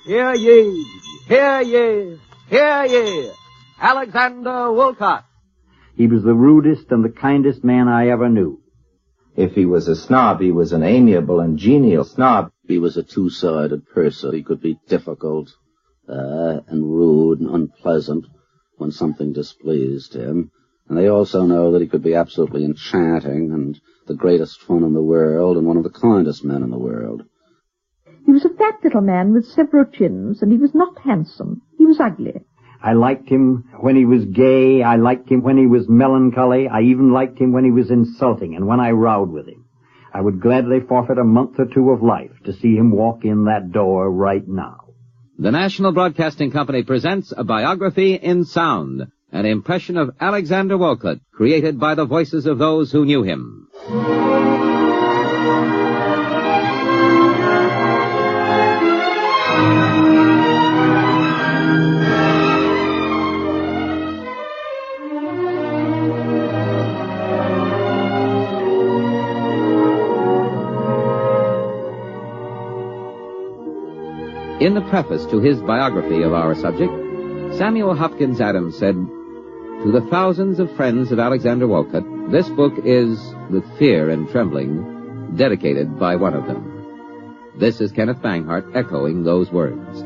Hear ye, hear ye, hear ye. Alexander Wolcott. He was the rudest and the kindest man I ever knew. If he was a snob, he was an amiable and genial snob. He was a two-sided person. He could be difficult and rude and unpleasant when something displeased him. And they also know that he could be absolutely enchanting and the greatest fun in the world and one of the kindest men in the world. He was a fat little man with several chins, and he was not handsome. He was ugly. I liked him when he was gay. I liked him when he was melancholy. I even liked him when he was insulting and when I rowed with him. I would gladly forfeit a month or two of life to see him walk in that door right now. The National Broadcasting Company presents a biography in sound, an impression of Alexander Wolcott, created by the voices of those who knew him. In the preface to his biography of our subject, Samuel Hopkins Adams said, "To the thousands of friends of Alexander Wolcott, this book is, with fear and trembling, dedicated by one of them." This is Kenneth Banghart echoing those words.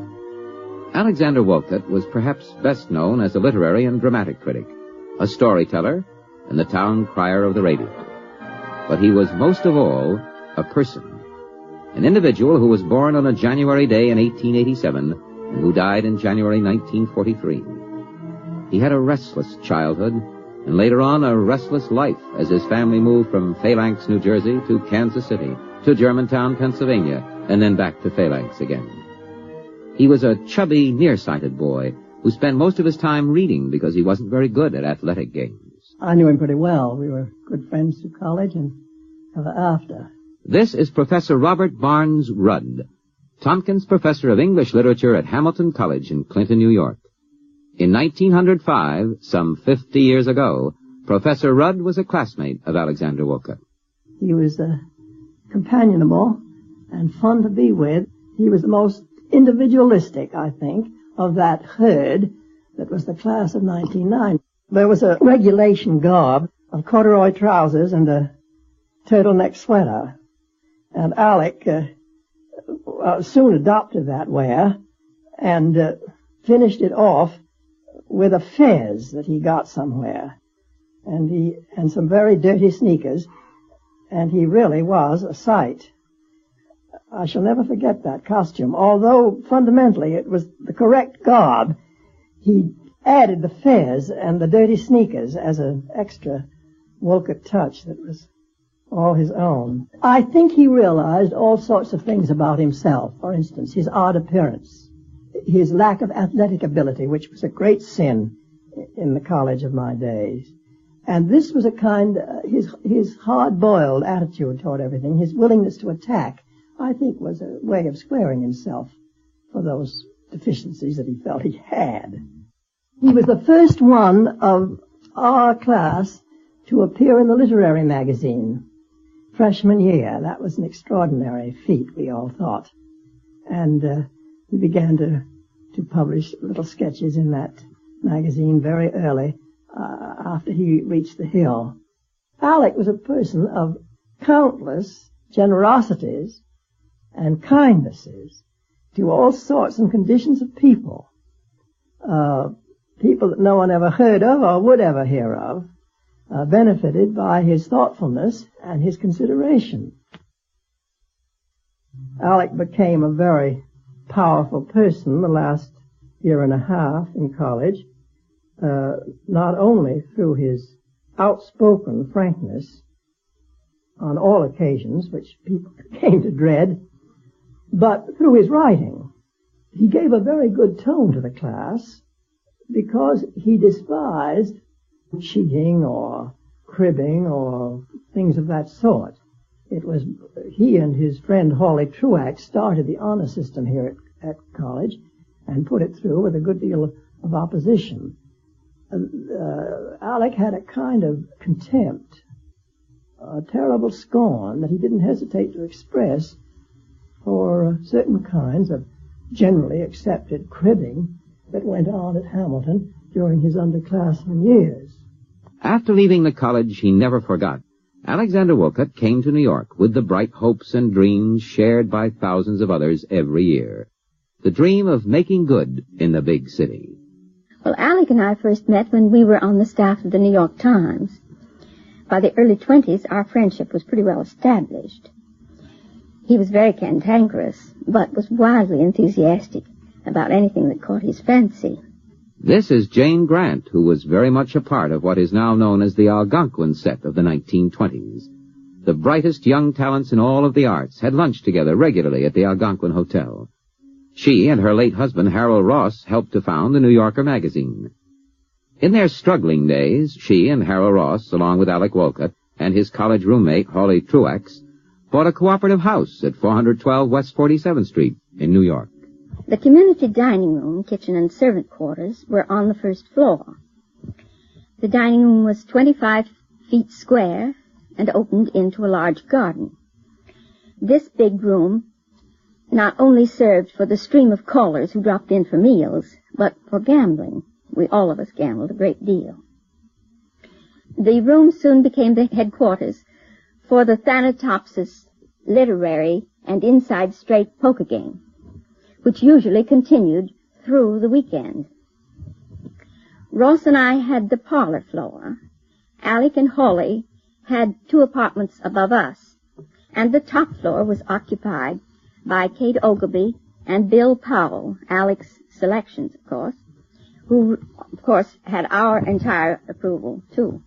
Alexander Wolcott was perhaps best known as a literary and dramatic critic, a storyteller, and the town crier of the radio. But he was most of all a person. An individual who was born on a January day in 1887 and who died in January 1943. He had a restless childhood and later on a restless life as his family moved from Phalanx, New Jersey to Kansas City, to Germantown, Pennsylvania, and then back to Phalanx again. He was a chubby, nearsighted boy who spent most of his time reading because he wasn't very good at athletic games. I knew him pretty well. We were good friends through college and ever after. This is Professor Robert Barnes Rudd, Tompkins Professor of English Literature at Hamilton College in Clinton, New York. In 1905, some 50 years ago, Professor Rudd was a classmate of Alexander Wolcott. He was companionable and fun to be with. He was the most individualistic, I think, of that herd that was the class of 1909. There was a regulation garb of corduroy trousers and a turtleneck sweater. And Alec soon adopted that wear and finished it off with a fez that he got somewhere, and some very dirty sneakers, and he really was a sight. I shall never forget that costume. Although fundamentally it was the correct garb, he added the fez and the dirty sneakers as an extra Wolcott touch that was all his own. I think he realized all sorts of things about himself. For instance, his odd appearance, his lack of athletic ability, which was a great sin in the college of my days. And this was a kind, his hard-boiled attitude toward everything, his willingness to attack, I think was a way of squaring himself for those deficiencies that he felt he had. He was the first one of our class to appear in the literary magazine. Freshman year. That was an extraordinary feat, we all thought. And he began to publish little sketches in that magazine very early after he reached the Hill. Alec was a person of countless generosities and kindnesses to all sorts and conditions of people. People that no one ever heard of or would ever hear of. Benefited by his thoughtfulness and his consideration. Alec became a very powerful person the last year and a half in college, not only through his outspoken frankness on all occasions, which people came to dread, but through his writing. He gave a very good tone to the class because he despised cheating or cribbing or things of that sort. It was he and his friend Hawley Truax started the honor system here at college and put it through with a good deal of opposition. Alec had a kind of contempt, a terrible scorn that he didn't hesitate to express for certain kinds of generally accepted cribbing that went on at Hamilton during his underclassmen years. After leaving the college he never forgot, Alexander Wolcott came to New York with the bright hopes and dreams shared by thousands of others every year. The dream of making good in the big city. Well, Alec and I first met when we were on the staff of the New York Times. By the early 20s, our friendship was pretty well established. He was very cantankerous, but was wildly enthusiastic about anything that caught his fancy. This is Jane Grant, who was very much a part of what is now known as the Algonquin set of the 1920s. The brightest young talents in all of the arts had lunch together regularly at the Algonquin Hotel. She and her late husband, Harold Ross, helped to found the New Yorker magazine. In their struggling days, she and Harold Ross, along with Alec Wolcott and his college roommate, Hawley Truax, bought a cooperative house at 412 West 47th Street in New York. The community dining room, kitchen, and servant quarters were on the first floor. The dining room was 25 feet square and opened into a large garden. This big room not only served for the stream of callers who dropped in for meals, but for gambling. We all of us gambled a great deal. The room soon became the headquarters for the Thanatopsis literary and inside straight poker game, which usually continued through the weekend. Ross and I had the parlor floor. Alec and Hawley had 2 apartments above us, and the top floor was occupied by Kate Ogilvy and Bill Powell, Alec's selections, of course, who, of course, had our entire approval, too.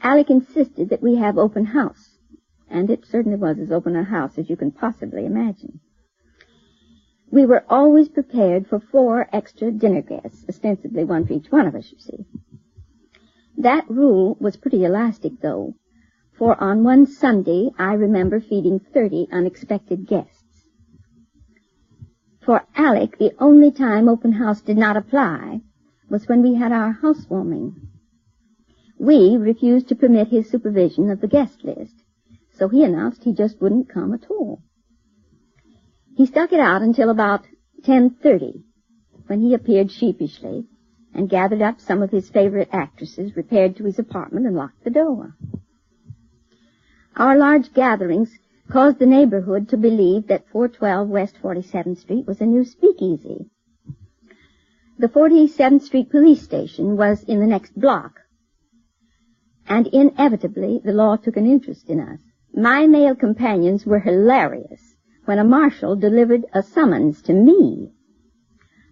Alec insisted that we have open house, and it certainly was as open a house as you can possibly imagine. We were always prepared for 4 extra dinner guests, ostensibly 1 for each one of us, you see. That rule was pretty elastic, though, for on one Sunday I remember feeding 30 unexpected guests. For Alec, the only time open house did not apply was when we had our housewarming. We refused to permit his supervision of the guest list, so he announced he just wouldn't come at all. He stuck it out until about 10:30, when he appeared sheepishly and gathered up some of his favorite actresses, repaired to his apartment, and locked the door. Our large gatherings caused the neighborhood to believe that 412 West 47th Street was a new speakeasy. The 47th Street police station was in the next block, and inevitably the law took an interest in us. My male companions were hilarious when a marshal delivered a summons to me.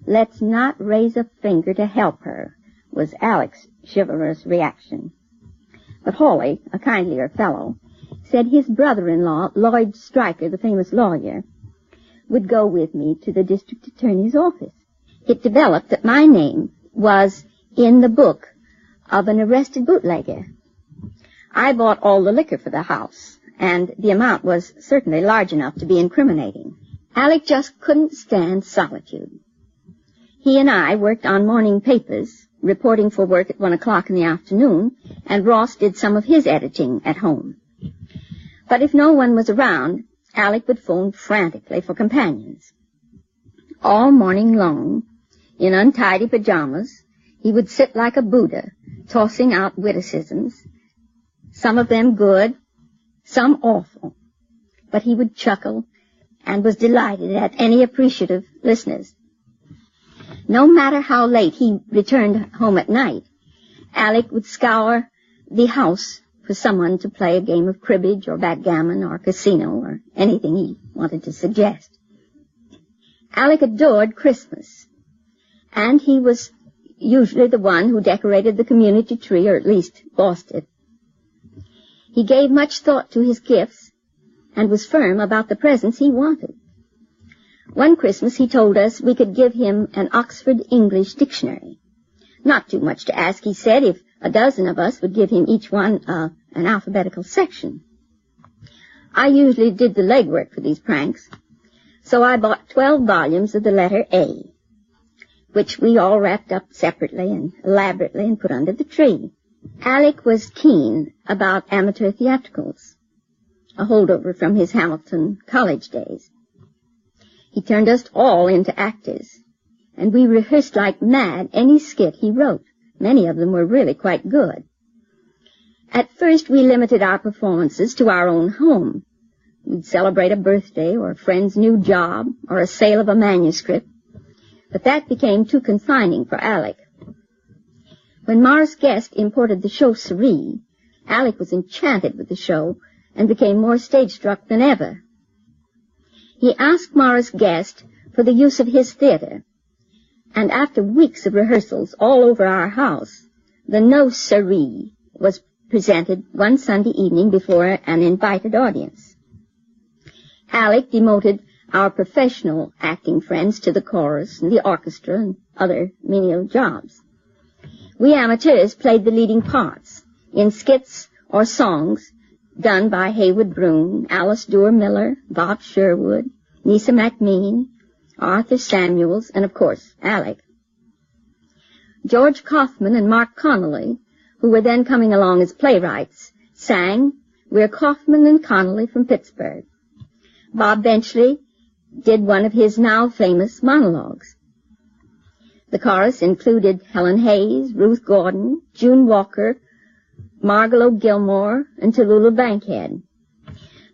"Let's not raise a finger to help her," was Alec's chivalrous reaction. But Hawley, a kindlier fellow, said his brother-in-law, Lloyd Stryker, the famous lawyer, would go with me to the district attorney's office. It developed that my name was in the book of an arrested bootlegger. I bought all the liquor for the house, and the amount was certainly large enough to be incriminating. Alec just couldn't stand solitude. He and I worked on morning papers, reporting for work at 1 o'clock in the afternoon, and Ross did some of his editing at home. But if no one was around, Alec would phone frantically for companions. All morning long, in untidy pajamas, he would sit like a Buddha, tossing out witticisms, some of them good, some awful. But he would chuckle and was delighted at any appreciative listeners. No matter how late he returned home at night, Alec would scour the house for someone to play a game of cribbage or backgammon or casino or anything he wanted to suggest. Alec adored Christmas, and he was usually the one who decorated the community tree, or at least bossed it. He gave much thought to his gifts and was firm about the presents he wanted. One Christmas he told us we could give him an Oxford English dictionary. Not too much to ask, he said, if a dozen of us would give him each one an alphabetical section. I usually did the legwork for these pranks, so I bought 12 volumes of the letter A, which we all wrapped up separately and elaborately and put under the tree. Alec was keen about amateur theatricals, a holdover from his Hamilton college days. He turned us all into actors, and we rehearsed like mad any skit he wrote. Many of them were really quite good. At first, we limited our performances to our own home. We'd celebrate a birthday or a friend's new job or a sale of a manuscript, but that became too confining for Alec. When Morris Guest imported the show Cerie, Alec was enchanted with the show and became more stage-struck than ever. He asked Morris Guest for the use of his theater, and after weeks of rehearsals all over our house, the No Cerie was presented one Sunday evening before an invited audience. Alec demoted our professional acting friends to the chorus and the orchestra and other menial jobs. We amateurs played the leading parts in skits or songs done by Haywood Broun, Alice Duer Miller, Bob Sherwood, Nisa MacMean, Arthur Samuels, and of course, Alec. George Kaufman and Mark Connolly, who were then coming along as playwrights, sang We're Kaufman and Connolly from Pittsburgh. Bob Benchley did one of his now famous monologues. The chorus included Helen Hayes, Ruth Gordon, June Walker, Margalo Gilmore, and Tallulah Bankhead.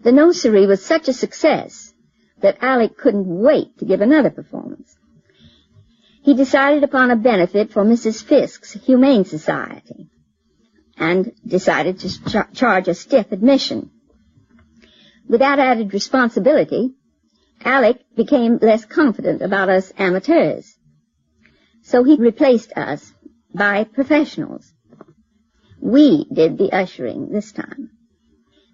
The nursery was such a success that Alec couldn't wait to give another performance. He decided upon a benefit for Mrs. Fisk's Humane Society and decided to charge a stiff admission. With that added responsibility, Alec became less confident about us amateurs. So he replaced us by professionals. We did the ushering this time.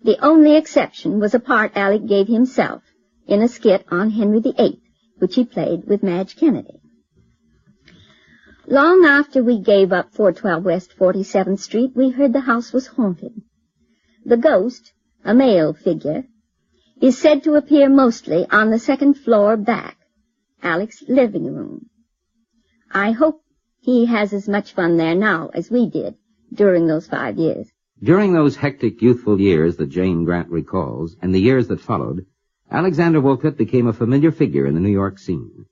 The only exception was a part Alec gave himself in a skit on Henry VIII, which he played with Madge Kennedy. Long after we gave up 412 West 47th Street, we heard the house was haunted. The ghost, a male figure, is said to appear mostly on the second floor back, Alec's living room. I hope he has as much fun there now as we did during those 5 years. During those hectic youthful years that Jane Grant recalls, and the years that followed, Alexander Wolcott became a familiar figure in the New York scene.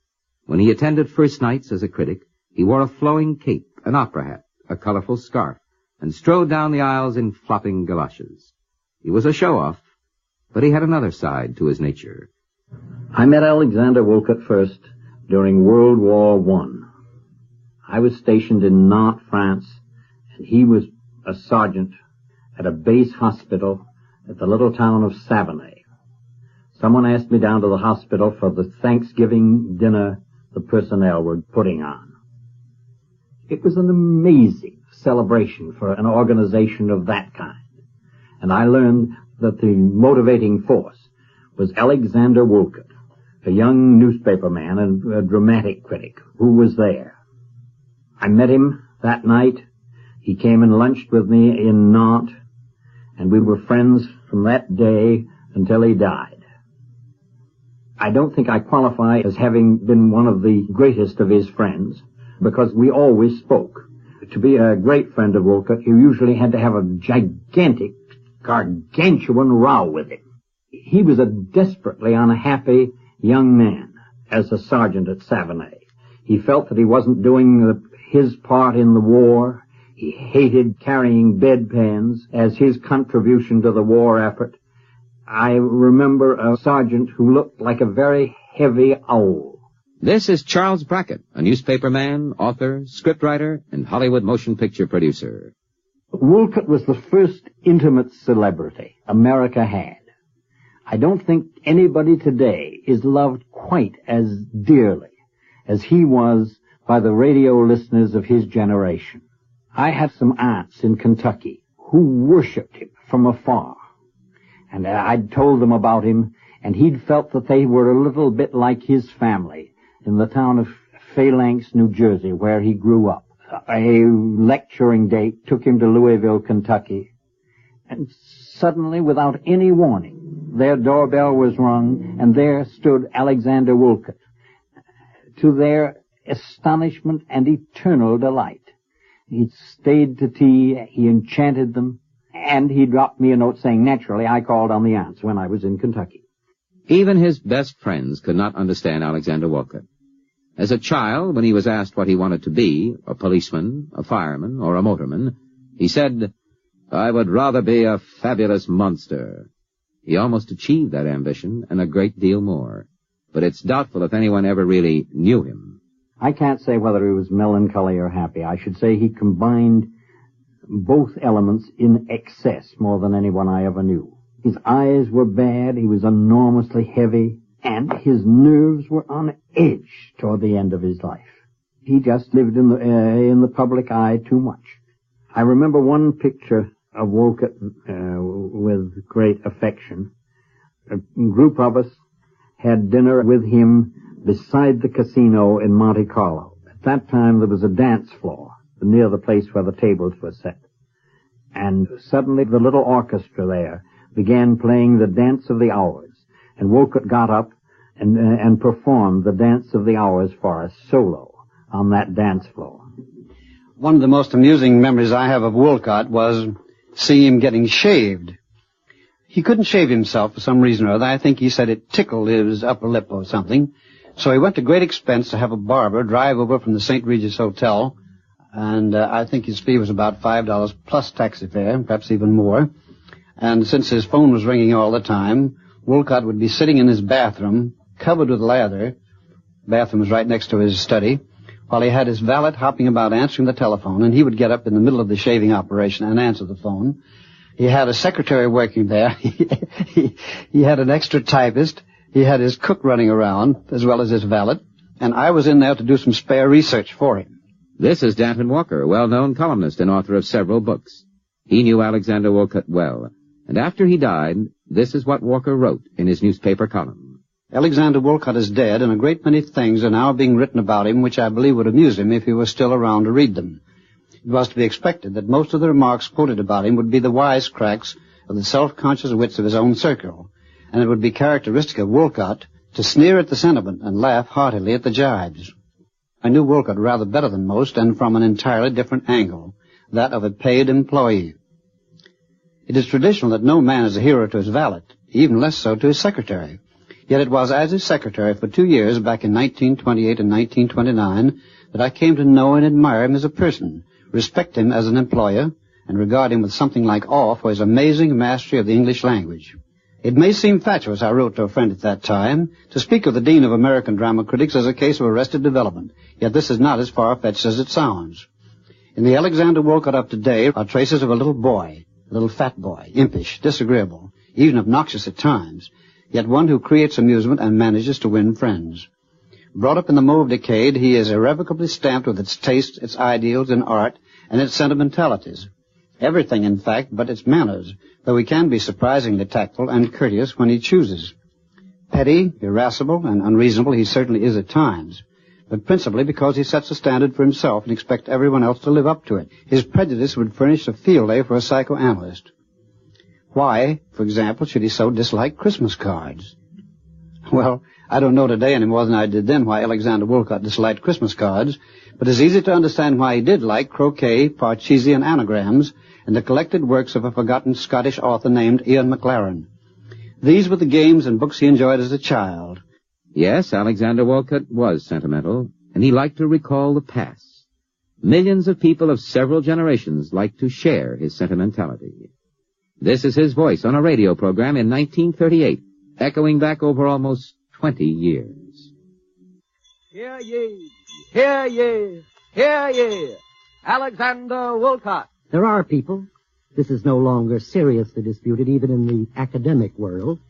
When he attended first nights as a critic, he wore a flowing cape, an opera hat, a colorful scarf, and strode down the aisles in flopping galoshes. He was a show-off, but he had another side to his nature. I met Alexander Wolcott first during World War I. I was stationed in Nantes, France, and he was a sergeant at a base hospital at the little town of Savonay. Someone asked me down to the hospital for the Thanksgiving dinner the personnel were putting on. It was an amazing celebration for an organization of that kind, and I learned that the motivating force was Alexander Wolcott, a young newspaperman and a dramatic critic who was there. I met him that night. He came and lunched with me in Nantes, and we were friends from that day until he died. I don't think I qualify as having been one of the greatest of his friends, because we always spoke. To be a great friend of Wolcott, you usually had to have a gigantic, gargantuan row with him. He was a desperately unhappy young man as a sergeant at Savonay. He felt that he wasn't doing his part in the war. He hated carrying bedpans as his contribution to the war effort. I remember a sergeant who looked like a very heavy owl. This is Charles Brackett, a newspaperman, author, scriptwriter, and Hollywood motion picture producer. Wolcott was the first intimate celebrity America had. I don't think anybody today is loved quite as dearly as he was by the radio listeners of his generation. I had some aunts in Kentucky who worshipped him from afar. And I'd told them about him, and he'd felt that they were a little bit like his family in the town of Phalanx, New Jersey, where he grew up. A lecturing date took him to Louisville, Kentucky, and suddenly, without any warning, their doorbell was rung, and there stood Alexander Wolcott. To their astonishment and eternal delight, he'd stayed to tea, he enchanted them, and he dropped me a note saying, naturally, I called on the aunts when I was in Kentucky. Even his best friends could not understand Alexander Wolcott. As a child, when he was asked what he wanted to be, a policeman, a fireman, or a motorman, he said, "I would rather be a fabulous monster." He almost achieved that ambition and a great deal more. But it's doubtful if anyone ever really knew him. I can't say whether he was melancholy or happy. I should say he combined both elements in excess more than anyone I ever knew. His eyes were bad, he was enormously heavy, and his nerves were on edge toward the end of his life. He just lived in the public eye too much. I remember one picture of Wolcott with great affection. A group of us had dinner with him beside the casino in Monte Carlo. At that time there was a dance floor near the place where the tables were set. And suddenly the little orchestra there began playing the Dance of the Hours. And Wolcott got up and performed the Dance of the Hours for us solo on that dance floor. One of the most amusing memories I have of Wolcott was seeing him getting shaved. He couldn't shave himself for some reason or other. I think he said it tickled his upper lip or something. So he went to great expense to have a barber drive over from the St. Regis Hotel, and I think his fee was about $5 plus taxi fare, perhaps even more. And since his phone was ringing all the time, Wolcott would be sitting in his bathroom, covered with lather. The bathroom was right next to his study, while he had his valet hopping about answering the telephone, and he would get up in the middle of the shaving operation and answer the phone. He had a secretary working there. He had an extra typist. He had his cook running around, as well as his valet, and I was in there to do some spare research for him. This is Danton Walker, well-known columnist and author of several books. He knew Alexander Wolcott well, and after he died, this is what Walker wrote in his newspaper column. Alexander Wolcott is dead, and a great many things are now being written about him which I believe would amuse him if he was still around to read them. It was to be expected that most of the remarks quoted about him would be the wisecracks of the self-conscious wits of his own circle, and it would be characteristic of Wolcott to sneer at the sentiment and laugh heartily at the jibes. I knew Wolcott rather better than most, and from an entirely different angle, that of a paid employee. It is traditional that no man is a hero to his valet, even less so to his secretary. Yet it was as his secretary for 2 years, back in 1928 and 1929, that I came to know and admire him as a person, respect him as an employer, and regard him with something like awe for his amazing mastery of the English language. It may seem fatuous, I wrote to a friend at that time, to speak of the Dean of American Drama Critics as a case of arrested development, yet this is not as far-fetched as it sounds. In the Alexander Wolcott of today are traces of a little boy, a little fat boy, impish, disagreeable, even obnoxious at times, yet one who creates amusement and manages to win friends. Brought up in the Mauve decade, he is irrevocably stamped with its tastes, its ideals in art, and its sentimentalities. Everything, in fact, but its manners, though he can be surprisingly tactful and courteous when he chooses. Petty, irascible, and unreasonable he certainly is at times, but principally because he sets a standard for himself and expects everyone else to live up to it. His prejudice would furnish a field day for a psychoanalyst. Why, for example, should he so dislike Christmas cards? Well, I don't know today any more than I did then why Alexander Wolcott disliked Christmas cards, but it's easy to understand why he did like croquet, parcheesi, and anagrams, and the collected works of a forgotten Scottish author named Ian McLaren. These were the games and books he enjoyed as a child. Yes, Alexander Wolcott was sentimental, and he liked to recall the past. Millions of people of several generations liked to share his sentimentality. This is his voice on a radio program in 1938, echoing back over almost 20 years. Hear ye, hear ye, hear ye, Alexander Wolcott. There are people, this is no longer seriously disputed even in the academic world,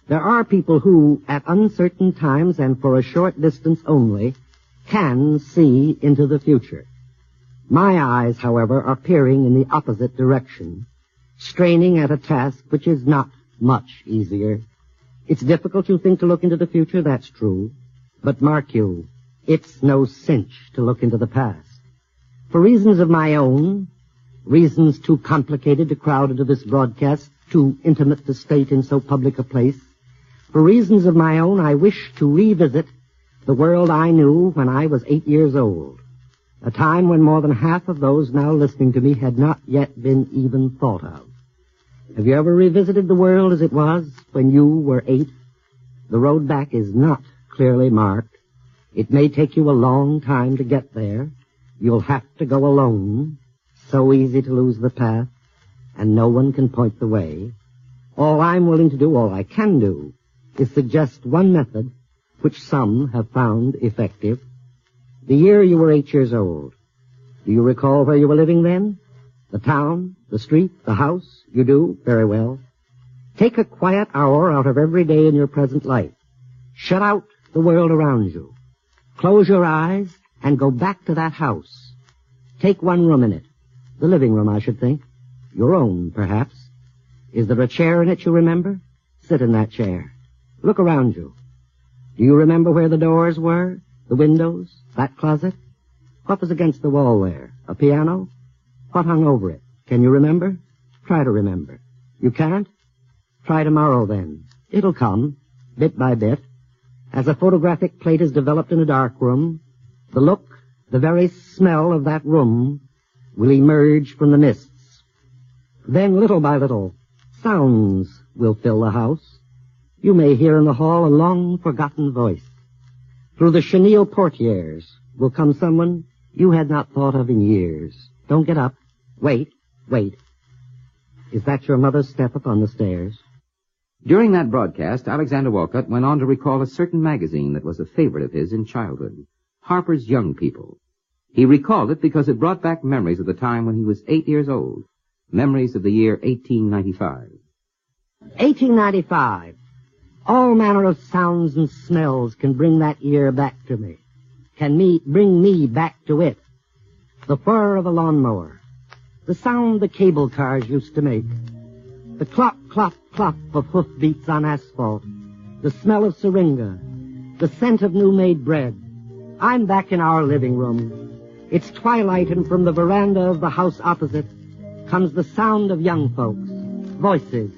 there are people who, at uncertain times and for a short distance only, can see into the future. My eyes, however, are peering in the opposite direction, straining at a task which is not much easier. It's difficult, you think, to look into the future, that's true. But mark you, it's no cinch to look into the past. For reasons of my own, reasons too complicated to crowd into this broadcast, too intimate to state in so public a place, for reasons of my own, I wish to revisit the world I knew when I was 8 years old, a time when more than half of those now listening to me had not yet been even thought of. Have you ever revisited the world as it was when you were 8? The road back is not clearly marked. It may take you a long time to get there. You'll have to go alone. So easy to lose the path, and no one can point the way. All I'm willing to do, all I can do, is suggest one method which some have found effective. The year you were 8 years old. Do you recall where you were living then? The town, the street, the house? You do? Very well. Take a quiet hour out of every day in your present life. Shut out the world around you. Close your eyes and go back to that house. Take one room in it. The living room, I should think. Your own, perhaps. Is there a chair in it you remember? Sit in that chair. Look around you. Do you remember where the doors were? The windows? That closet? What was against the wall there? A piano? What hung over it? Can you remember? Try to remember. You can't? Try tomorrow, then. It'll come, bit by bit. As a photographic plate is developed in a dark room, the look, the very smell of that room will emerge from the mists. Then, little by little, sounds will fill the house. You may hear in the hall a long-forgotten voice. Through the chenille portieres will come someone you had not thought of in years. Don't get up. Wait, wait. Is that your mother's step up on the stairs? During that broadcast, Alexander Wolcott went on to recall a certain magazine that was a favorite of his in childhood, Harper's Young People. He recalled it because it brought back memories of the time when he was 8 years old, memories of the year 1895. 1895. All manner of sounds and smells can bring that year back to me, bring me back to it. The whir of a lawnmower, the sound the cable cars used to make, the clop, clop, clop of hoofbeats on asphalt, the smell of syringa, the scent of new-made bread. I'm back in our living room. It's twilight, and from the veranda of the house opposite comes the sound of young folks, voices.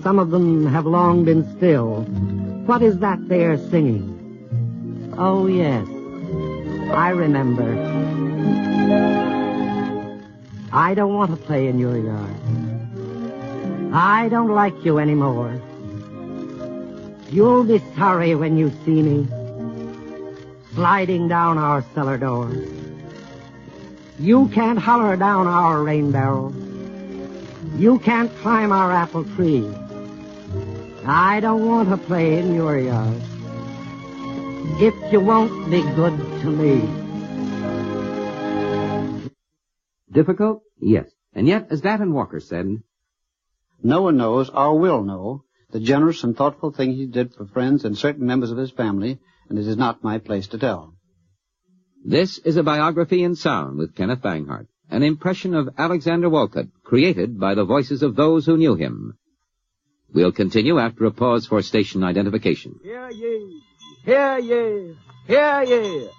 Some of them have long been still. What is that they are singing? Oh, yes, I remember. I don't want to play in your yard. I don't like you anymore. You'll be sorry when you see me sliding down our cellar door. You can't holler down our rain barrel. You can't climb our apple tree. I don't want to play in your yard if you won't be good to me. Difficult? Yes. And yet, as Dad and Walker said, no one knows or will know the generous and thoughtful thing he did for friends and certain members of his family, and it is not my place to tell. This is a biography in sound with Kenneth Banghart, an impression of Alexander Wolcott, created by the voices of those who knew him. We'll continue after a pause for station identification. Hear ye, hear ye, hear ye,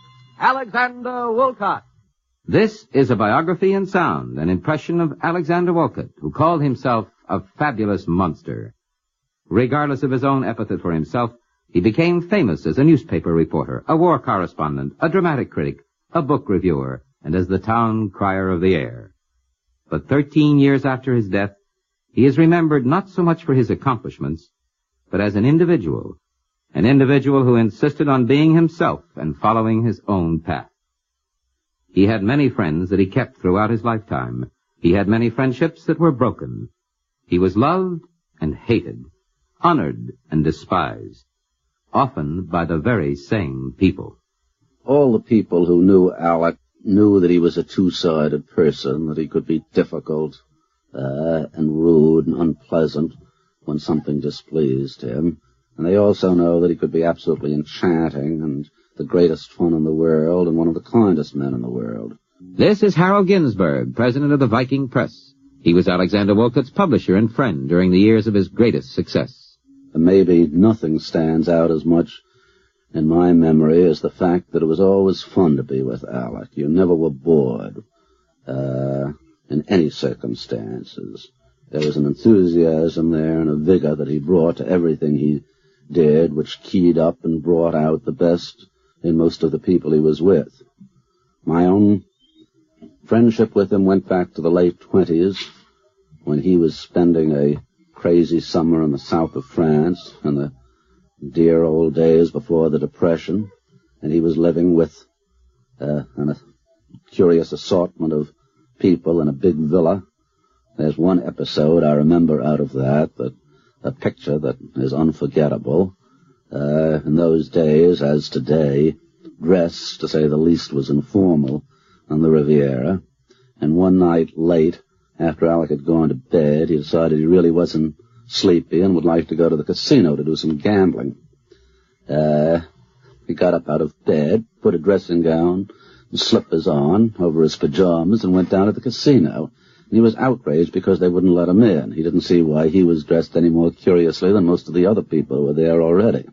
Alexander Wolcott. This is a biography in sound, an impression of Alexander Wolcott, who called himself a fabulous monster. Regardless of his own epithet for himself, he became famous as a newspaper reporter, a war correspondent, a dramatic critic, a book reviewer, and as the town crier of the air. But 13 years after his death, he is remembered not so much for his accomplishments, but as an individual who insisted on being himself and following his own path. He had many friends that he kept throughout his lifetime. He had many friendships that were broken. He was loved and hated, honored and despised, often by the very same people. All the people who knew Alec knew that he was a two-sided person, that he could be difficult and rude and unpleasant when something displeased him. And they also know that he could be absolutely enchanting and the greatest fun in the world and one of the kindest men in the world. This is Harold Ginsberg, president of the Viking Press. He was Alexander Wolcott's publisher and friend during the years of his greatest success. And maybe nothing stands out as much in my memory as the fact that it was always fun to be with Alec. You never were bored in any circumstances. There was an enthusiasm there and a vigor that he brought to everything he did, which keyed up and brought out the best in most of the people he was with. My own friendship with him went back to the late 20s, when he was spending a crazy summer in the south of France, and the dear old days before the Depression, and he was living with a curious assortment of people in a big villa. There's one episode I remember out of that, a picture that is unforgettable. In those days, as today, dress, to say the least, was informal on the Riviera. And one night late, after Alec had gone to bed, he decided he really wasn't sleepy and would like to go to the casino to do some gambling. He got up out of bed, put a dressing gown and slippers on over his pajamas, and went down to the casino. And he was outraged because they wouldn't let him in. He didn't see why he was dressed any more curiously than most of the other people who were there already.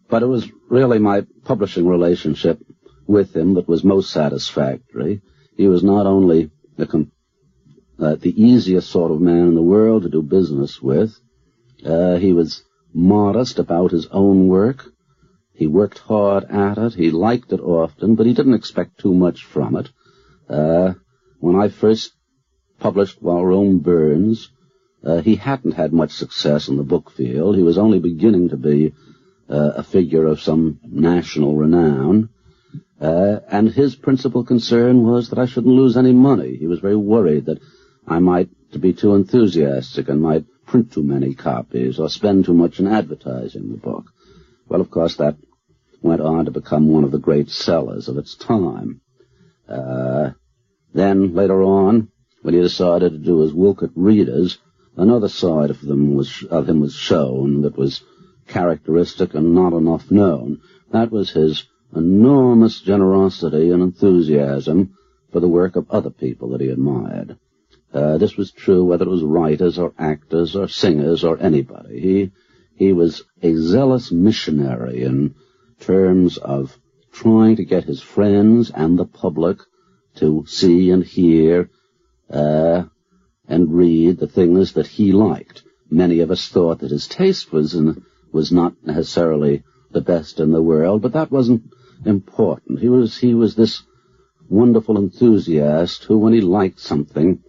But it was really my publishing relationship with him that was most satisfactory. He was not only the easiest sort of man in the world to do business with. He was modest about his own work. He worked hard at it. He liked it often, but he didn't expect too much from it. When I first published While Rome Burns, he hadn't had much success in the book field. He was only beginning to be a figure of some national renown. And his principal concern was that I shouldn't lose any money. He was very worried that I might be too enthusiastic and might print too many copies or spend too much in advertising the book. Well, of course, that went on to become one of the great sellers of its time. Then, later on, when he decided to do his Wolcott readers, another side of him was shown that was characteristic and not enough known. That was his enormous generosity and enthusiasm for the work of other people that he admired. This was true whether it was writers or actors or singers or anybody. He was a zealous missionary in terms of trying to get his friends and the public to see and hear and read the things that he liked. Many of us thought that his taste was not necessarily the best in the world, but that wasn't important. He was this wonderful enthusiast who, when he liked something,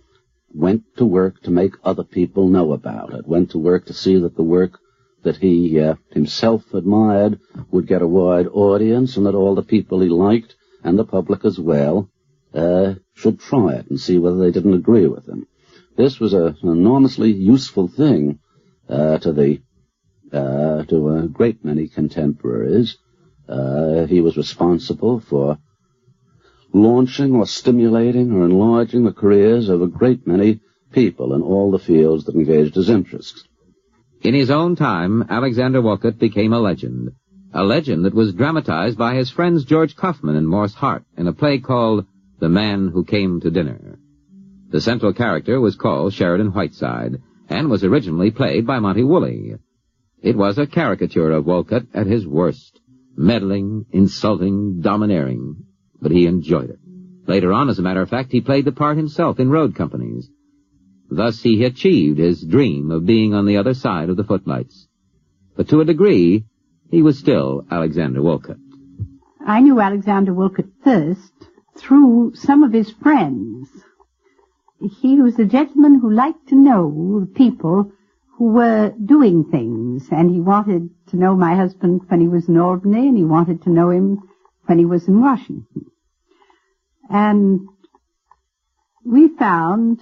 went to work to make other people know about it, went to work to see that the work that he himself admired would get a wide audience, and that all the people he liked, and the public as well, should try it and see whether they didn't agree with him. This was an enormously useful thing to a great many contemporaries. He was responsible for launching or stimulating or enlarging the careers of a great many people in all the fields that engaged his interests. In his own time, Alexander Wolcott became a legend that was dramatized by his friends George Kaufman and Morse Hart in a play called The Man Who Came to Dinner. The central character was called Sheridan Whiteside and was originally played by Monty Woolley. It was a caricature of Wolcott at his worst, meddling, insulting, domineering, but he enjoyed it. Later on, as a matter of fact, he played the part himself in road companies. Thus he achieved his dream of being on the other side of the footlights. But to a degree, he was still Alexander Wolcott. I knew Alexander Wolcott first through some of his friends. He was a gentleman who liked to know the people who were doing things, and he wanted to know my husband when he was in Albany, and he wanted to know him when he was in Washington. And we found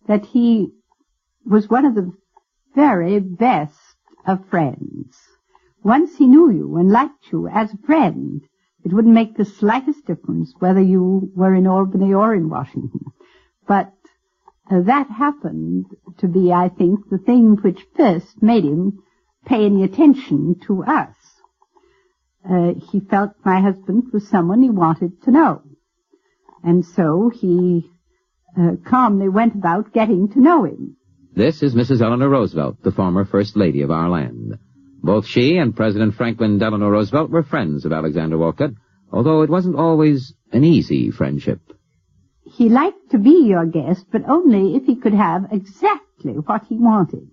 that he was one of the very best of friends. Once he knew you and liked you as a friend, it wouldn't make the slightest difference whether you were in Albany or in Washington. But that happened to be, I think, the thing which first made him pay any attention to us. He felt my husband was someone he wanted to know. And so he calmly went about getting to know him. This is Mrs. Eleanor Roosevelt, the former First Lady of our land. Both she and President Franklin Delano Roosevelt were friends of Alexander Wolcott, although it wasn't always an easy friendship. He liked to be your guest, but only if he could have exactly what he wanted.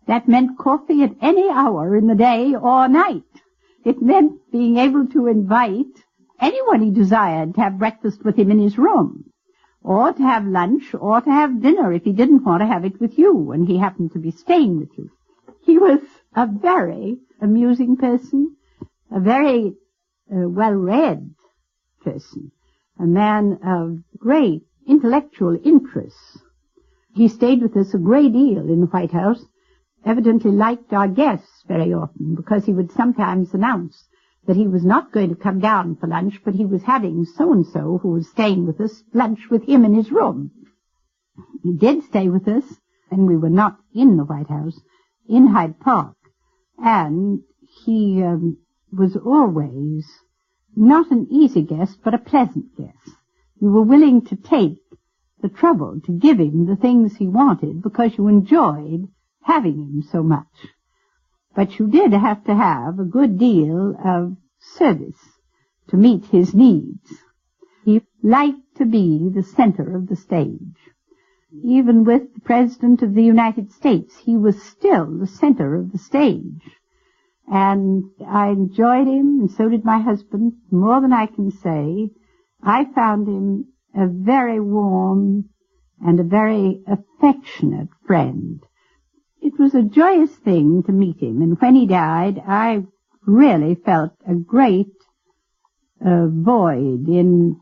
That meant coffee at any hour in the day or night. It meant being able to invite anyone he desired to have breakfast with him in his room, or to have lunch, or to have dinner if he didn't want to have it with you, and he happened to be staying with you. He was a very amusing person, a very well-read person, a man of great intellectual interests. He stayed with us a great deal in the White House, evidently liked our guests very often, because he would sometimes announce that he was not going to come down for lunch, but he was having so-and-so, who was staying with us, lunch with him in his room. He did stay with us, and we were not in the White House, in Hyde Park, and he was always not an easy guest, but a pleasant guest. You were willing to take the trouble to give him the things he wanted because you enjoyed having him so much. But you did have to have a good deal of service to meet his needs. He liked to be the center of the stage. Even with the President of the United States, he was still the center of the stage. And I enjoyed him, and so did my husband, more than I can say. I found him a very warm and a very affectionate friend. It was a joyous thing to meet him, and when he died, I really felt a great void in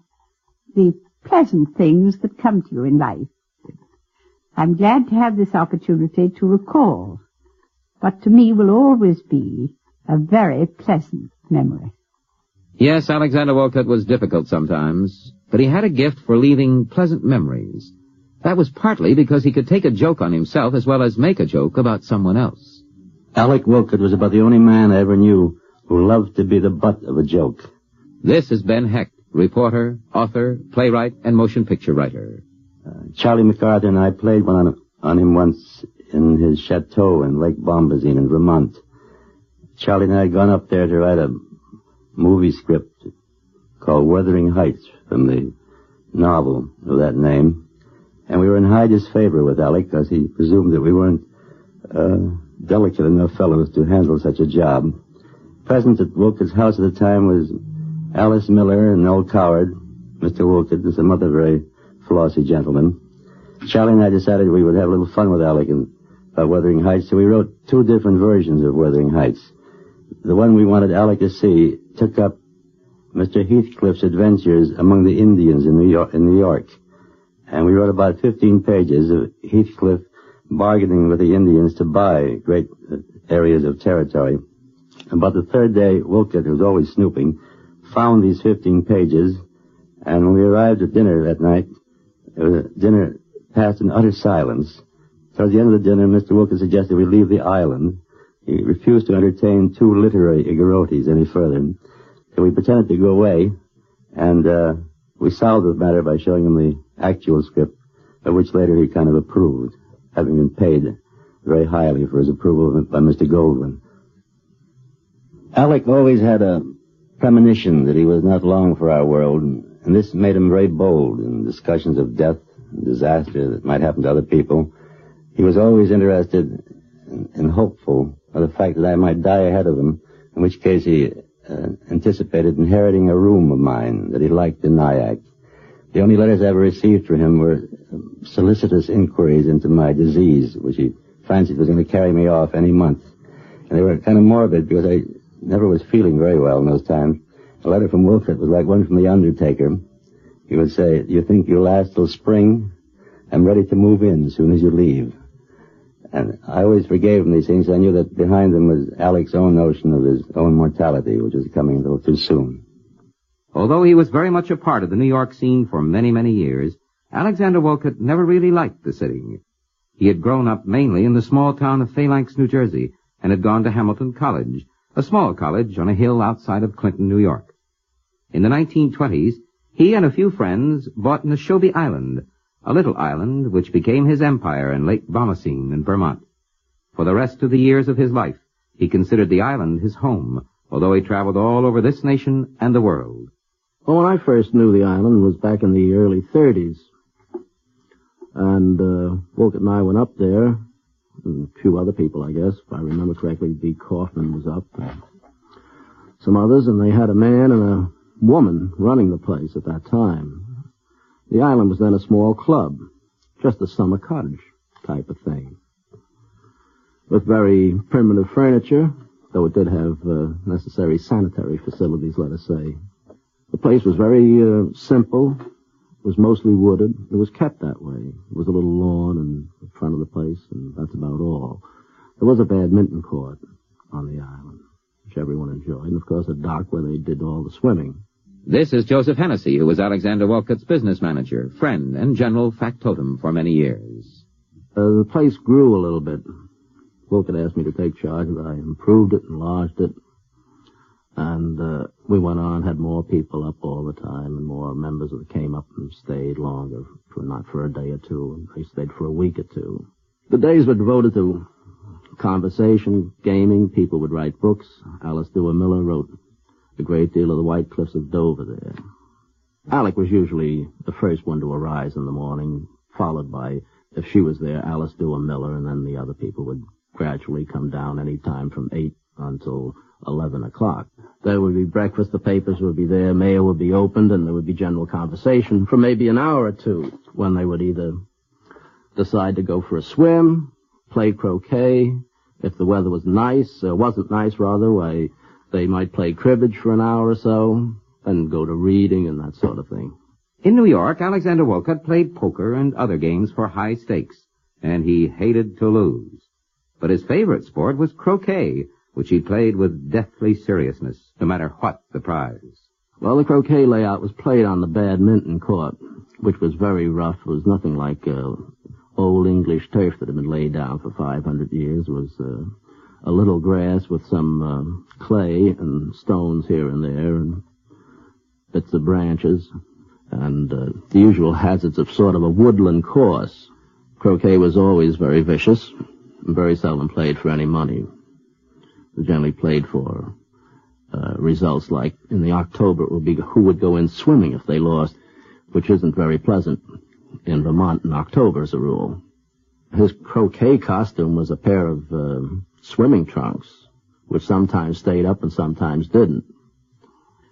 the pleasant things that come to you in life. I'm glad to have this opportunity to recall what to me will always be a very pleasant memory. Yes, Alexander Wolcott was difficult sometimes, but he had a gift for leaving pleasant memories. That was partly because he could take a joke on himself as well as make a joke about someone else. Alec Wolcott was about the only man I ever knew who loved to be the butt of a joke. This is Ben Hecht, reporter, author, playwright, and motion picture writer. Charlie MacArthur and I played one on him once in his chateau in Lake Bombazine in Vermont. Charlie and I had gone up there to write a movie script called Wuthering Heights from the novel of that name. And we were in Hyde's favor with Alec because he presumed that we weren't delicate enough fellows to handle such a job. Present at Wolcott's house at the time was Alice Miller and Noel Coward, Mr. Wolcott, and some other very flossy gentlemen. Charlie and I decided we would have a little fun with Alec about Wuthering Heights, so we wrote two different versions of Wuthering Heights. The one we wanted Alec to see took up Mr. Heathcliff's adventures among the Indians in New York. And we wrote about 15 pages of Heathcliff bargaining with the Indians to buy great areas of territory. About the third day, Wolcott, who was always snooping, found these 15 pages, and when we arrived at dinner that night, dinner passed in utter silence. Towards the end of the dinner, Mr. Wolcott suggested we leave the island. He refused to entertain two literary igorotis any further. So we pretended to go away, and we solved the matter by showing him the actual script, of which later he kind of approved, having been paid very highly for his approval by Mr. Goldwyn. Alec always had a premonition that he was not long for our world, and this made him very bold in discussions of death and disaster that might happen to other people. He was always interested and hopeful of the fact that I might die ahead of him, in which case he anticipated inheriting a room of mine that he liked in Nyack. The only letters I ever received from him were solicitous inquiries into my disease, which he fancied was going to carry me off any month. And they were kind of morbid because I never was feeling very well in those times. A letter from Wolcott was like one from the undertaker. He would say, "Do you think you'll last till spring? I'm ready to move in as soon as you leave." And I always forgave him these things. I knew that behind them was Alec's own notion of his own mortality, which was coming a little too soon. Although he was very much a part of the New York scene for many, many years, Alexander Wolcott never really liked the city. He had grown up mainly in the small town of Phalanx, New Jersey, and had gone to Hamilton College, a small college on a hill outside of Clinton, New York. In the 1920s, he and a few friends bought Neshobe Island, a little island which became his empire in Lake Bomazine in Vermont. For the rest of the years of his life, he considered the island his home, although he traveled all over this nation and the world. Well, when I first knew the island was back in the early 30s. And Wolcott and I went up there, and a few other people, I guess. If I remember correctly, B. Kaufman was up, and some others, and they had a man and a woman running the place at that time. The island was then a small club, just a summer cottage type of thing. with very primitive furniture, though it did have necessary sanitary facilities, let us say. The place was very simple. It was mostly wooded. It was kept that way. There was a little lawn in front of the place, and that's about all. There was a badminton court on the island, which everyone enjoyed, and of course a dock where they did all the swimming. This is Joseph Hennessy, who was Alexander Wolcott's business manager, friend, and general factotum for many years. The place grew a little bit. Wolcott asked me to take charge of it. I improved it, enlarged it, and we went on, had more people up all the time, and more members that came up and stayed longer, not for a day or two. They stayed for a week or two. The days were devoted to conversation, gaming. People would write books. Alice Dewar Miller wrote a great deal of the White Cliffs of Dover there. Alec was usually the first one to arise in the morning, followed by, if she was there, Alice Dewar Miller, and then the other people would gradually come down any time from 8 until 11 o'clock. There would be breakfast, the papers would be there, mail would be opened, and there would be general conversation for maybe an hour or two, when they would either decide to go for a swim, play croquet. If the weather was nice, wasn't nice rather, why they might play cribbage for an hour or so, and go to reading and that sort of thing. In New York, Alexander Wolcott played poker and other games for high stakes, and he hated to lose. But his favorite sport was croquet, which he played with deathly seriousness, no matter what the prize. Well, the croquet layout was played on the badminton court, which was very rough. It was nothing like old English turf that had been laid down for 500 years. It was a little grass with some clay and stones here and there, and bits of branches, and the usual hazards of sort of a woodland course. Croquet was always very vicious, and very seldom played for any money. It was generally played for results like in the October it would be who would go in swimming if they lost, which isn't very pleasant in Vermont in October as a rule. His croquet costume was a pair of swimming trunks, which sometimes stayed up and sometimes didn't.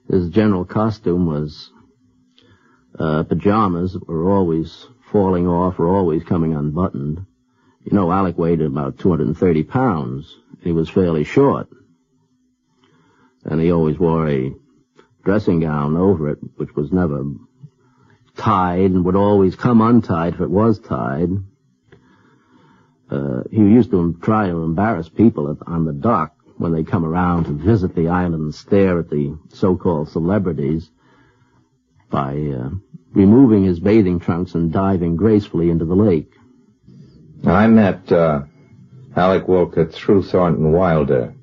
His general costume was pajamas that were always falling off or always coming unbuttoned. You know, Alec weighed about 230 pounds. He was fairly short. And he always wore a dressing gown over it, which was never tied and would always come untied if it was tied. He used to try to embarrass people on the dock when they come around to visit the island and stare at the so-called celebrities by removing his bathing trunks and diving gracefully into the lake. I met Alec Wolcott through Thornton Wilder.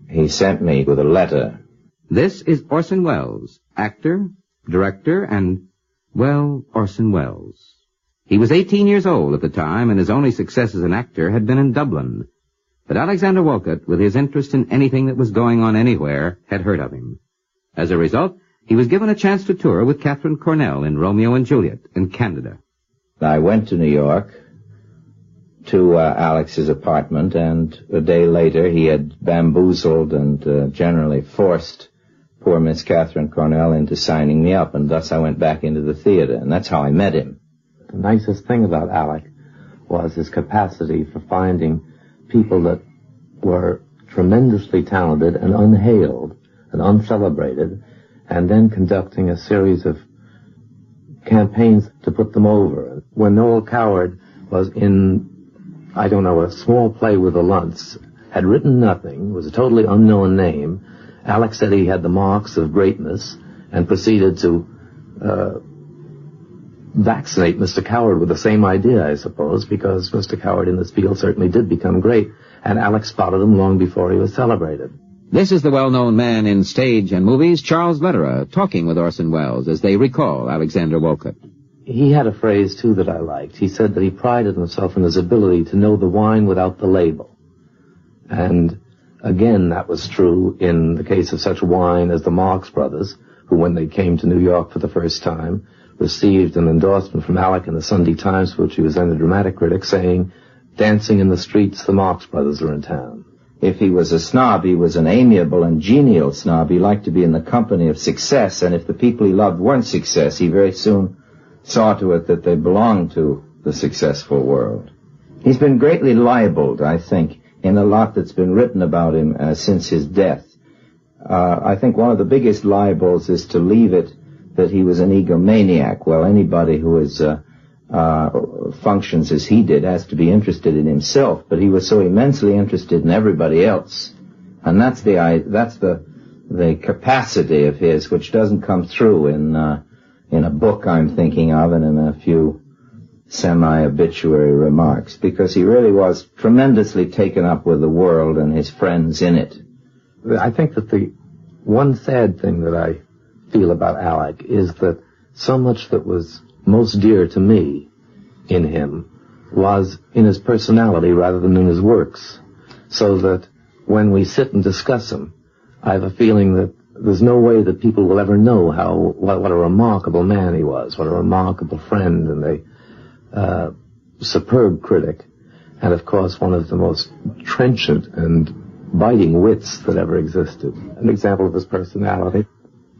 He sent me with a letter. This is Orson Welles, actor, director, and, well, Orson Welles. He was 18 years old at the time, and his only success as an actor had been in Dublin. But Alexander Wolcott, with his interest in anything that was going on anywhere, had heard of him. As a result, he was given a chance to tour with Katharine Cornell in Romeo and Juliet in Canada. I went to New York to Alex's apartment, and a day later he had bamboozled and generally forced poor Miss Katharine Cornell into signing me up, and thus I went back into the theater, and that's how I met him. The nicest thing about Alec was his capacity for finding people that were tremendously talented and unhailed and uncelebrated, and then conducting a series of campaigns to put them over. When Noel Coward was in, I don't know, a small play with the Luntz, had written nothing, was a totally unknown name, Alec said he had the marks of greatness and proceeded to vaccinate Mr. Coward with the same idea, I suppose, because Mr. Coward in this field certainly did become great, and Alec spotted him long before he was celebrated. This is the well-known man in stage and movies, Charles Lederer, talking with Orson Welles as they recall Alexander Wolcott. He had a phrase, too, that I liked. He said that he prided himself in his ability to know the wine without the label. And again, that was true in the case of such wine as the Marx Brothers, who, when they came to New York for the first time, received an endorsement from Alec in the Sunday Times, for which he was then a dramatic critic, saying, "Dancing in the streets, the Marx Brothers are in town." If he was a snob, he was an amiable and genial snob. He liked to be in the company of success, and if the people he loved weren't success, he very soon saw to it that they belonged to the successful world. He's been greatly libeled, I think, in a lot that's been written about him since his death. I think one of the biggest libels is to leave it that he was an egomaniac. Well, anybody who is functions as he did has to be interested in himself, but he was so immensely interested in everybody else, and that's the capacity of his which doesn't come through in a book I'm thinking of and in a few semi-obituary remarks, because he really was tremendously taken up with the world and his friends in it. I think that the one sad thing that I feel about Alec is that so much that was most dear to me in him was in his personality rather than in his works, so that when we sit and discuss him, I have a feeling that there's no way that people will ever know what a remarkable man he was, what a remarkable friend and a superb critic, and of course one of the most trenchant and biting wits that ever existed. An example of his personality.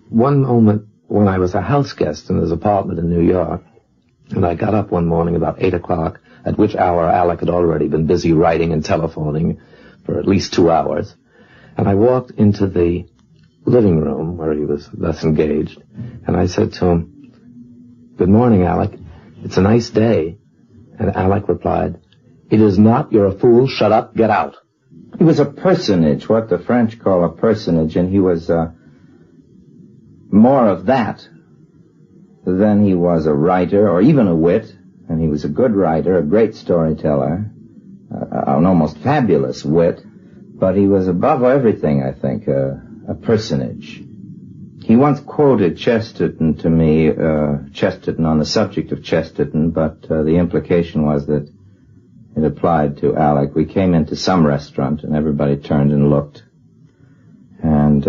One moment when I was a house guest in his apartment in New York, and I got up one morning about 8 o'clock, at which hour Alec had already been busy writing and telephoning for at least 2 hours, and I walked into the living room where he was thus engaged, and I said to him, "Good morning, Alec. It's a nice day." And Alec replied, "It is not. You're a fool. Shut up. Get out." He was a personage, what the French call a personage, and he was more of that than he was a writer or even a wit, and he was a good writer, a great storyteller, an almost fabulous wit, but he was above everything, I think, a personage. He once quoted Chesterton to me, Chesterton on the subject of Chesterton, but the implication was that it applied to Alec. We came into some restaurant and everybody turned and looked. And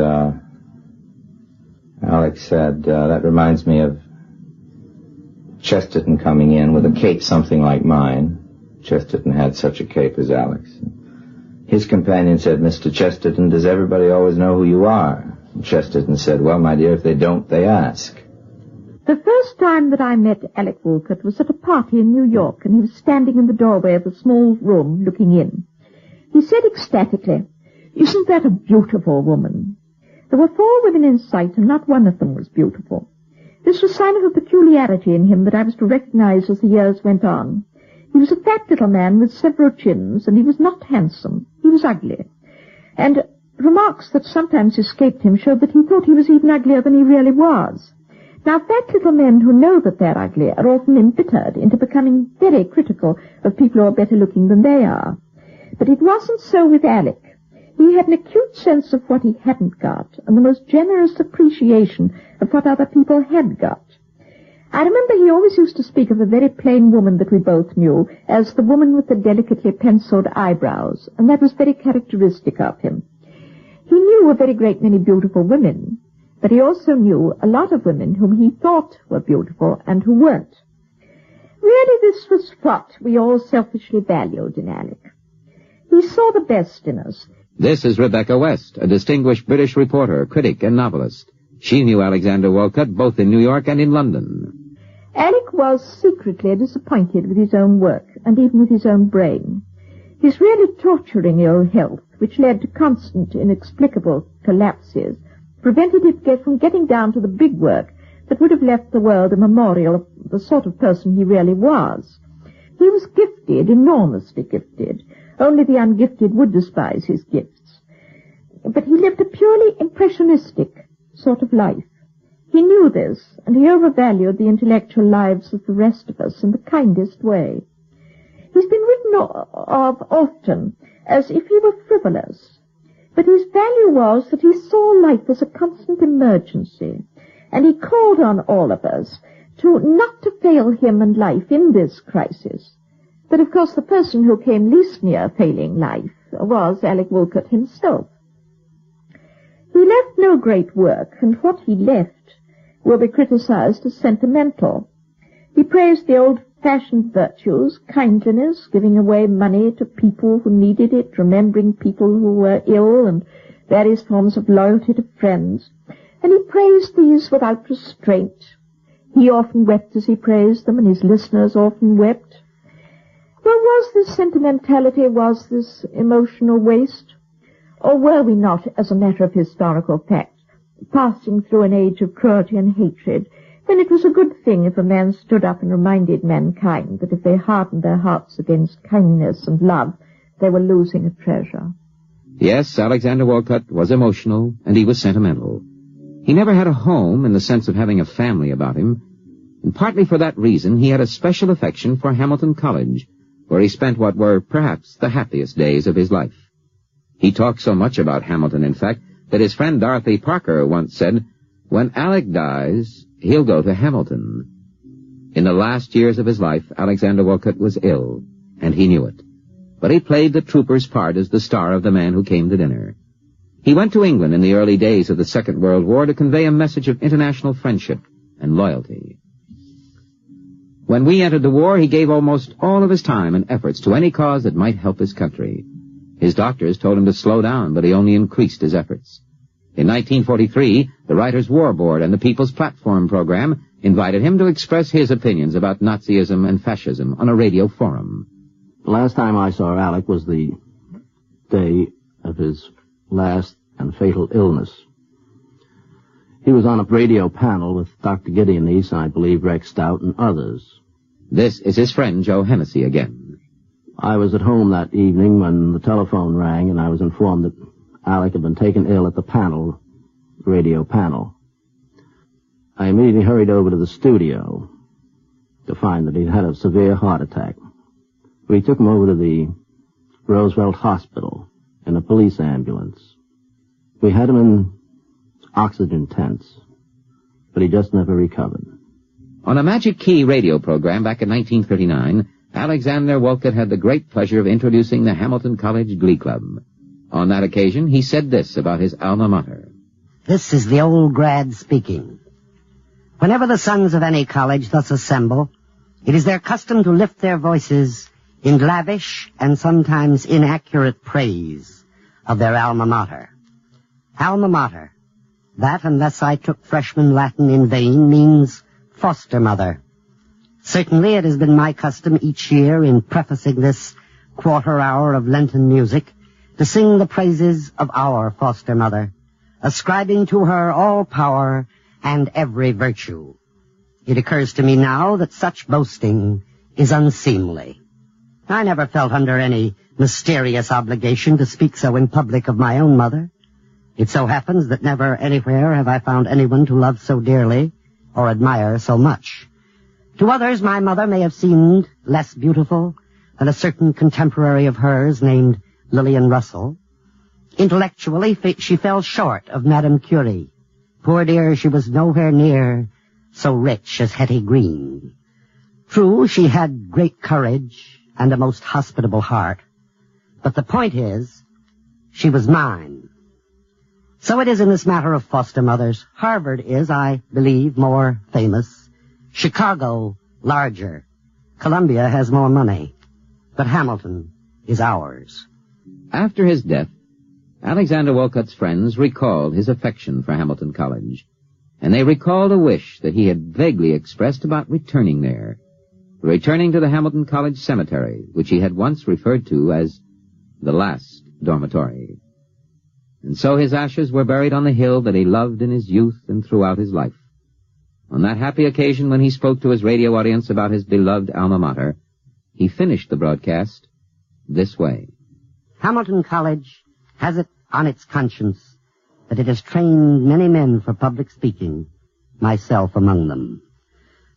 Alec said, that reminds me of Chesterton coming in with a cape something like mine. Chesterton had such a cape as Alec's. His companion said, "Mr. Chesterton, does everybody always know who you are?" And Chesterton said, "Well, my dear, if they don't, they ask." The first time that I met Alec Wolcott was at a party in New York, and he was standing in the doorway of a small room looking in. He said ecstatically, "Isn't that a beautiful woman?" There were 4 women in sight, and not one of them was beautiful. This was sign of a peculiarity in him that I was to recognize as the years went on. He was a fat little man with several chins, and he was not handsome. He was ugly. And remarks that sometimes escaped him showed that he thought he was even uglier than he really was. Now, fat little men who know that they're ugly are often embittered into becoming very critical of people who are better looking than they are. But it wasn't so with Alec. He had an acute sense of what he hadn't got, and the most generous appreciation of what other people had got. I remember he always used to speak of a very plain woman that we both knew as the woman with the delicately penciled eyebrows, and that was very characteristic of him. He knew a very great many beautiful women, but he also knew a lot of women whom he thought were beautiful and who weren't. Really, this was what we all selfishly valued in Alec. He saw the best in us. This is Rebecca West, a distinguished British reporter, critic, and novelist. She knew Alexander Wolcott both in New York and in London. Alec was secretly disappointed with his own work, and even with his own brain. His really torturing ill health, which led to constant, inexplicable collapses, prevented him from getting down to the big work that would have left the world a memorial of the sort of person he really was. He was gifted, enormously gifted. Only the ungifted would despise his gifts. But he lived a purely impressionistic sort of life. He knew this, and he overvalued the intellectual lives of the rest of us in the kindest way. He's been written of often as if he were frivolous, but his value was that he saw life as a constant emergency, and he called on all of us not to fail him and life in this crisis. But of course the person who came least near failing life was Alec Wolcott himself. He left no great work, and what he left will be criticized as sentimental. He praised the old-fashioned virtues, kindliness, giving away money to people who needed it, remembering people who were ill, and various forms of loyalty to friends. And he praised these without restraint. He often wept as he praised them, and his listeners often wept. Well, was this sentimentality, was this emotional waste? Or were we not, as a matter of historical fact, passing through an age of cruelty and hatred, when it was a good thing if a man stood up and reminded mankind that if they hardened their hearts against kindness and love, they were losing a treasure? Yes, Alexander Wolcott was emotional, and he was sentimental. He never had a home in the sense of having a family about him, and partly for that reason he had a special affection for Hamilton College, where he spent what were perhaps the happiest days of his life. He talked so much about Hamilton, in fact, that his friend Dorothy Parker once said, "When Alec dies, he'll go to Hamilton." In the last years of his life, Alexander Wolcott was ill, and he knew it. But he played the trooper's part as the star of The Man Who Came to Dinner. He went to England in the early days of the Second World War to convey a message of international friendship and loyalty. When we entered the war, he gave almost all of his time and efforts to any cause that might help his country. His doctors told him to slow down, but he only increased his efforts. In 1943, the Writers' War Board and the People's Platform program invited him to express his opinions about Nazism and fascism on a radio forum. The last time I saw Alec was the day of his last and fatal illness. He was on a radio panel with Dr. Gideon East, and I believe Rex Stout and others. This is his friend Joe Hennessy again. I was at home that evening when the telephone rang, and I was informed that Alec had been taken ill at the radio panel. I immediately hurried over to the studio to find that he'd had a severe heart attack. We took him over to the Roosevelt Hospital in a police ambulance. We had him in oxygen tents, but he just never recovered. On a Magic Key radio program back in 1939, Alexander Wolcott had the great pleasure of introducing the Hamilton College Glee Club. On that occasion, he said this about his alma mater. This is the old grad speaking. Whenever the sons of any college thus assemble, it is their custom to lift their voices in lavish and sometimes inaccurate praise of their alma mater. Alma mater. That, unless I took freshman Latin in vain, means foster mother. Certainly it has been my custom each year in prefacing this quarter hour of Lenten music to sing the praises of our foster mother, ascribing to her all power and every virtue. It occurs to me now that such boasting is unseemly. I never felt under any mysterious obligation to speak so in public of my own mother. It so happens that never anywhere have I found anyone to love so dearly or admire so much. To others, my mother may have seemed less beautiful than a certain contemporary of hers named Lillian Russell. Intellectually, she fell short of Madame Curie. Poor dear, she was nowhere near so rich as Hetty Green. True, she had great courage and a most hospitable heart. But the point is, she was mine. So it is in this matter of foster mothers. Harvard is, I believe, more famous. Chicago, larger. Columbia has more money. But Hamilton is ours. After his death, Alexander Wolcott's friends recalled his affection for Hamilton College, and they recalled a wish that he had vaguely expressed about returning there, returning to the Hamilton College Cemetery, which he had once referred to as the last dormitory. And so his ashes were buried on the hill that he loved in his youth and throughout his life. On that happy occasion when he spoke to his radio audience about his beloved alma mater, he finished the broadcast this way. Hamilton College has it on its conscience that it has trained many men for public speaking, myself among them.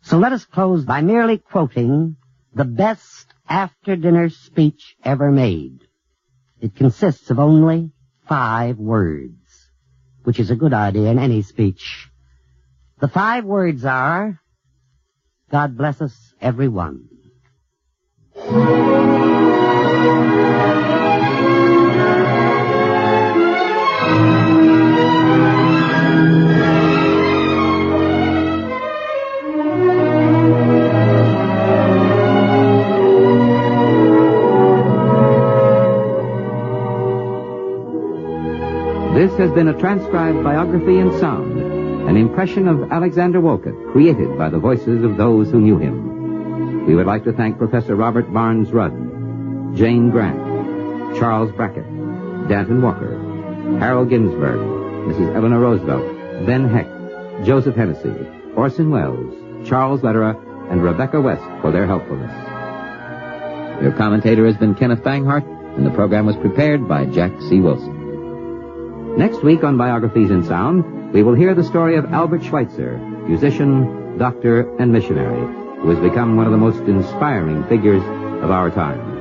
So let us close by merely quoting the best after-dinner speech ever made. It consists of only 5 words, which is a good idea in any speech. The 5 words are, God bless us, every one. This has been a transcribed biography in sound, an impression of Alexander Wolcott, created by the voices of those who knew him. We would like to thank Professor Robert Barnes Rudd, Jane Grant, Charles Brackett, Danton Walker, Harold Ginsberg, Mrs. Eleanor Roosevelt, Ben Heck, Joseph Hennessy, Orson Welles, Charles Lederer, and Rebecca West for their helpfulness. Your commentator has been Kenneth Banghart, and the program was prepared by Jack C. Wilson. Next week on Biographies in Sound, we will hear the story of Albert Schweitzer, musician, doctor, and missionary, who has become one of the most inspiring figures of our time.